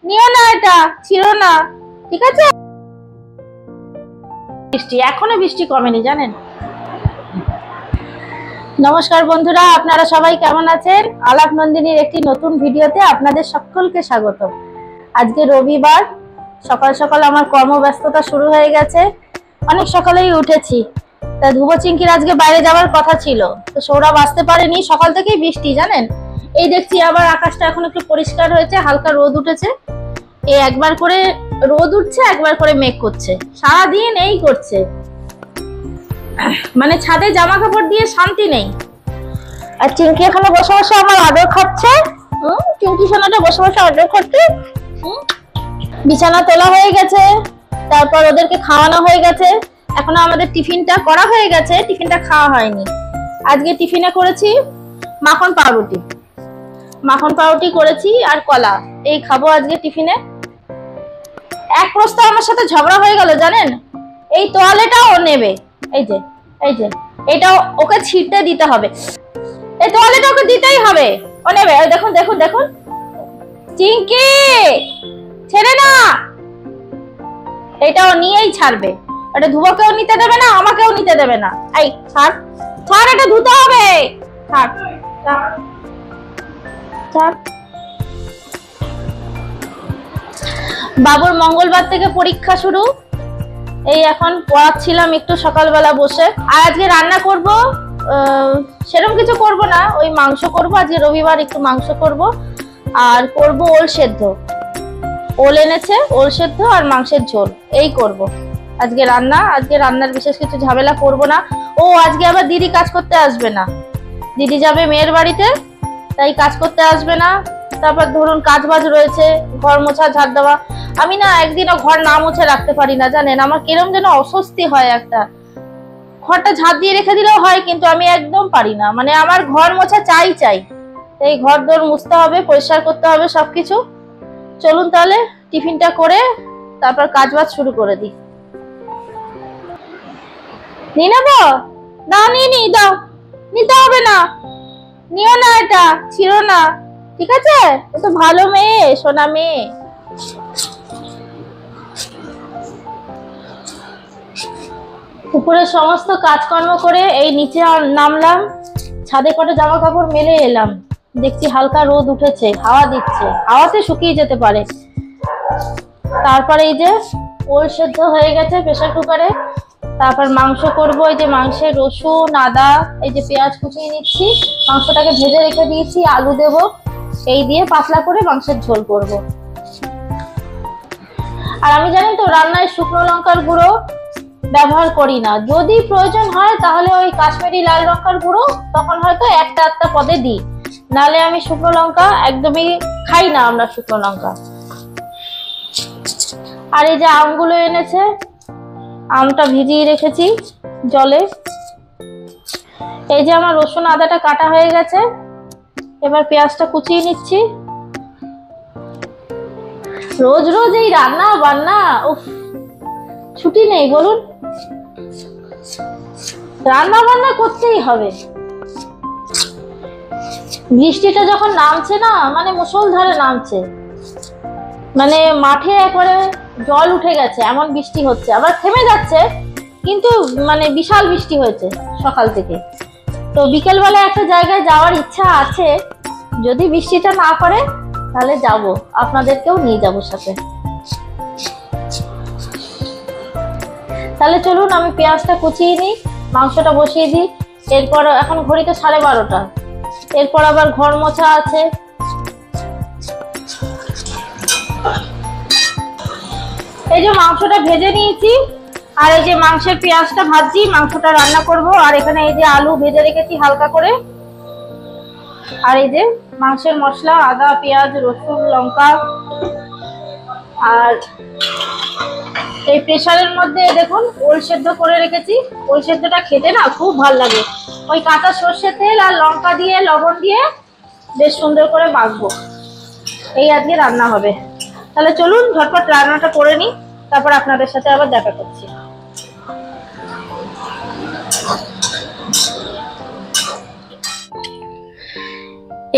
নিও না, এটা ছিল না, ঠিক আছে? বৃষ্টি এখনো বৃষ্টি কমেনি জানেন। নমস্কার বন্ধুরা, আপনারা সবাই কেমন আছেন? আলাপ নন্দিনীর একটি নতুন ভিডিওতে আপনাদের সকলকে স্বাগত। আজকে রবিবার, সকাল সকাল আমার কর্মব্যস্ততা শুরু হয়ে গেছে। অনেক সকালেই উঠেছি। তা ধুবো চিংকির আজকে বাইরে যাওয়ার কথা ছিল, তো সৌরভ আসতে পারেনি। সকাল থেকেই বৃষ্টি জানেন। এই দেখছি আবার আকাশটা এখন একটু পরিষ্কার হয়েছে, হালকা রোদ উঠেছে। এই একবার করে রোদ উঠছে, একবার করে মেঘ করছে, সারাদিন এই করছে। মানে ছাদে জামা কাপড় দিয়ে শান্তি নেই। আর চিংকি এখানে বসে বসে আমার আদর খাচ্ছে। চিংকি সোনাটা বসে বসে আদর খাচ্ছে। বিছানা তোলা হয়ে গেছে, তারপর ওদেরকে খাওয়ানো হয়ে গেছে। এখনো আমাদের টিফিনটা করা হয়ে গেছে, টিফিনটা খাওয়া হয়নি। আজকে টিফিনে করেছি মাখন পাউরুটি। মাখন পাউরুটি করেছি আর কলা, এই খাবো আজকে টিফিনে। এক প্রস্তাব আমার সাথে ঝগড়া হয়ে গেল জানেন। এই তোয়ালেটাও ও নেবে, এই যে এটাও ওকে ছিটতে দিতে হবে। এই তোয়ালেটা ওকে দিতেই হবে, ও নেবে। দেখুন দেখুন দেখুন, চিংকি ছেড়ে না, এটাও নিয়েই ছাড়বে। এটা ধুবোকেও নিতে দেবে না, আমাকেও নিতে দেবে না। এই ছাড় ছাড়, এটা ধুতে হবে। ছাড় ছাড়। বাবুর মঙ্গলবার থেকে পরীক্ষা শুরু। এই এখন পড়াচ্ছিলাম একটু সকালবেলা বসে। আর আজকে রান্না করব, সেরকম কিছু করব না, ওই মাংস করব। আজকে রবিবার, একটু মাংস করব। আর করব ওল সেদ্ধ, ওল এনেছে, ওল সেদ্ধ আর মাংসের ঝোল, এই করব আজকে রান্না। আজকে রান্নার বিশেষ কিছু ঝামেলা করব না। ও আজকে আবার দিদি কাজ করতে আসবে না, দিদি যাবে মেয়ের বাড়িতে, তাই কাজ করতে আসবে না। তারপর ধরুন কাজ বাজ রয়েছে, ঘর মোছা ঝাড় দেওয়া। আমি না একদিনও ঘর না মুছে রাখতে পারি না জানেন। আমার কিরম যেন অস্বস্তি হয় একটা। ঘরটা ঝাড় দিয়ে রেখে দিলেও হয়, কিন্তু আমি একদম পারি না। মানে আমার ঘর মোছা চাই। এই ঘর দোর মুছতে হবে, পরিষ্কার করতে হবে সবকিছু। চলুন তাহলে টিফিনটা করে তারপর কাজ বাজ শুরু করে দিই। নিয়ে নেবো? দাও, নিয়ে দাও, নিতে হবে না, নিও না, এটা ছিল না, ঠিক আছে? ও তো ভালো মেয়ে, সোনা মেয়ে। উপরে সমস্ত কাজকর্ম করে এই নিচে নামলাম, ছাদে কটা জামা কাপড় মেলে এলাম। দেখছি হালকা রোদ উঠেছে, হাওয়া দিচ্ছে, হাওয়াতে শুকিয়ে যেতে পারে। তারপরে এই যে ওল সেদ্ধ হয়ে গেছে প্রেসার কুকারে। তারপর মাংস করব। এই যে মাংসের রসুন আদা, এই যে পেঁয়াজ কুচিয়ে নিচ্ছি। মাংসটাকে ভেজে রেখে দিয়েছি, আলু দেব, এই দিয়ে পাতলা করে মাংসের ঝোল করব। আর আমি জানেন তো রান্নায় শুকনো লঙ্কার গুঁড়ো ব্যবহার করি না। যদি প্রয়োজন হয় তাহলে ওই কাশ্মীরি লাল লঙ্কার গুঁড়ো তখন হয়তো একটা আধটা পদে দিই, নালে আমি শুকনো লঙ্কা একদমই খাই না, আমরা শুকনো লঙ্কা। আর এই যে আমগুলো এনেছে, আমটা ভিজিয়ে রেখেছি জলে। এই যে আমার রসুন আদাটা কাটা হয়ে গেছে, এবার পেঁয়াজটা কুচিয়ে নিচ্ছি। রোজ রোজ এই রান্না বান্না, উফ, ছুটি নেই বলুন। রান্না বান্না করতেই হবে। বৃষ্টিটা যখন নামছে না, মানে মুষলধারে নামছে, মানে মাঠে একবারে জল উঠে গেছে, এমন বৃষ্টি হচ্ছে। আবার থেমে যাচ্ছে, কিন্তু মানে বিশাল বৃষ্টি হয়েছে সকাল থেকে। তো বিকেলবেলা একটা জায়গায় যাওয়ার ইচ্ছা আছে, যদি বৃষ্টিটা না করে তাহলে যাব, আপনাদেরকেও নিয়ে যাব সাথে। তাহলে চলুন আমি পেঁয়াজটা কুচিয়ে নিই, মাংসটা বসিয়ে দিই। এরপর এখন ঘড়িতে 12:30, এরপর আবার ঘর মোছা আছে। এই যে মাংসটা ভেজে নিয়েছি, আর এই যে মাংসের পেঁয়াজটা ভাজছি, মাংসটা রান্না করব। আর এখানে এই যে আলু ভেজে রেখেছি হালকা করে। আর এই যে মাংসের মশলা, আদা পেঁয়াজ রসুন লঙ্কা। আর এই প্রেসারের মধ্যে দেখুন ওল সেদ্ধ করে রেখেছি। ওল সেদ্ধটা খেতে না খুব ভালো লাগে, ওই কাঁচা সর্ষের তেল আর লঙ্কা দিয়ে লবণ দিয়ে বেশ সুন্দর করে মাখবো। এই আজকে রান্না হবে। তাহলে চলুন ঝটপট রান্নাটা করে নিই, তারপর আপনাদের সাথে আবার দেখা করছি।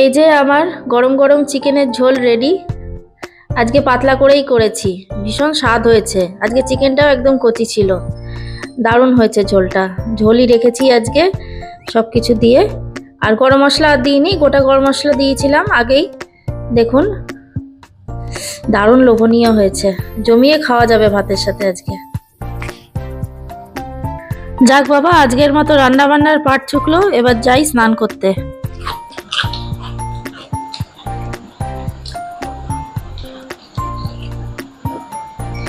এই যে আমার গরম গরম চিকেনের ঝোল রেডি। আজকে পাতলা করেই করেছি, ভীষণ স্বাদ হয়েছে। আজকে চিকেনটাও একদম কচি ছিল, দারুণ হয়েছে ঝোলটা। ঝোলই রেখেছি আজকে সব কিছু দিয়ে। আর গরম মশলা দিইনি, গোটা গরম মশলা দিয়েছিলাম আগেই। দেখুন দারুণ লোভনীয় হয়েছে, জমিয়ে খাওয়া যাবে ভাতের সাথে আজকে। যাক বাবা, আজকের মতো রান্না বান্নার পাট ছুকলো, এবার যাই স্নান করতে।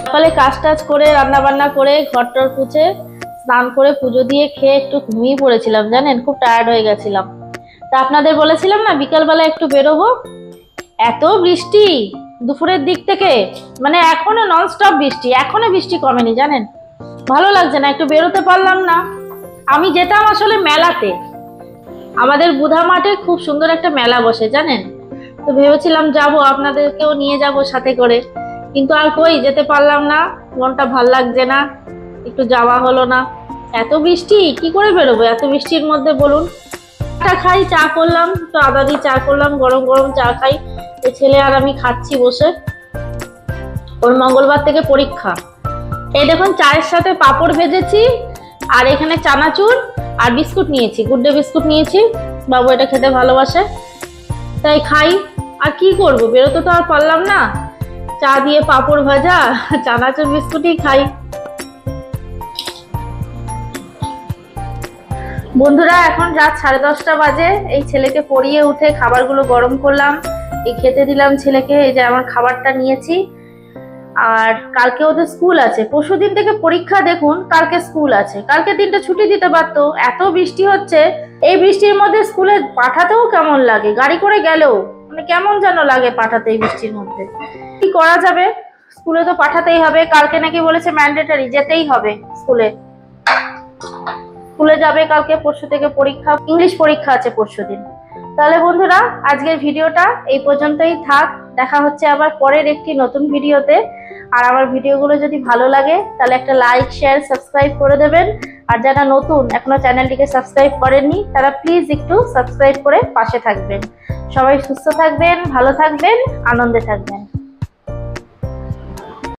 সকালে কাজ টাজ করে রান্না বান্না করে ঘরটর পুছে স্নান করে পুজো দিয়ে খেয়ে একটু ঘুমিয়ে পড়েছিলাম, জানেন খুব টায়ার্ড হয়ে গেছিলাম। তা আপনাদের বলেছিলাম না বিকালবেলা একটু বেরোবো, এত বৃষ্টি দুপুরের দিক থেকে, মানে এখনো ননস্টপ বৃষ্টি, এখনো বৃষ্টি কমেনি জানেন। ভালো লাগছে না, একটু বেরোতে পারলাম না। আমি যেতাম আসলে মেলাতে, আমাদের বুধা মাঠে খুব সুন্দর একটা মেলা বসে জানেন, তো ভেবেছিলাম যাব, আপনাদেরকেও নিয়ে যাব সাথে করে, কিন্তু আর কই যেতে পারলাম না, মনটা ভাল লাগছে না, একটু যাওয়া হলো না। এত বৃষ্টি, কি করে বেরোবো এত বৃষ্টির মধ্যে বলুন। চা খাই, চা করলাম, তো আদা দিয়ে চা করলাম, গরম গরম চা খাই। এই ছেলে আর আমি খাচ্ছি বসে, ওর মঙ্গলবার থেকে পরীক্ষা। এই দেখুন চায়ের সাথে পাঁপড় ভেজেছি, আর এখানে চানাচুর আর বিস্কুট নিয়েছি, গুড ডে বিস্কুট নিয়েছি, বাবু এটা খেতে ভালোবাসে তাই খাই। আর কি করব, বেরোতে তো আর পারলাম না, চা দিয়ে পাঁপড় ভাজা চানাচুর বিস্কুটই খাই। বন্ধুরা এখন রাত 10:30 বাজে, এই ছেলেকে পড়িয়ে উঠে খাবারগুলো গরম করলাম, এই খেতে দিলাম ছেলেকে। এই যে আমার খাবারটা নিয়েছি। আর কালকে ওদের স্কুল আছে, পরশুদিন থেকে পরীক্ষা, দেখুন কালকে স্কুল আছে, কালকে দিনটা ছুটি দিতে পারতো, এত বৃষ্টি হচ্ছে। এই বৃষ্টির মধ্যে স্কুলে পাঠাতেও কেমন লাগে, গাড়ি করে গেলেও মানে কেমন যেন লাগে পাঠাতে এই বৃষ্টির মধ্যে। কি করা যাবে, স্কুলে তো পাঠাতেই হবে। কালকে নাকি বলেছে ম্যান্ডেটরি, যেতেই হবে স্কুলে, স্কুলে যাবে কালকে। পরশু থেকে পরীক্ষা, ইংলিশ পরীক্ষা আছে পরশুদিন। তাহলে বন্ধুরা আজকের ভিডিওটা এই পর্যন্তই থাক, দেখা হচ্ছে আবার পরের একটি নতুন ভিডিওতে। আর আমার ভিডিওগুলো যদি ভালো লাগে তাহলে একটা লাইক শেয়ার সাবস্ক্রাইব করে দেবেন। আর যারা নতুন এখনো চ্যানেলটিকে সাবস্ক্রাইব করেননি তারা প্লিজ একটু সাবস্ক্রাইব করে পাশে থাকবেন। সবাই সুস্থ থাকবেন, ভালো থাকবেন, আনন্দে থাকবেন।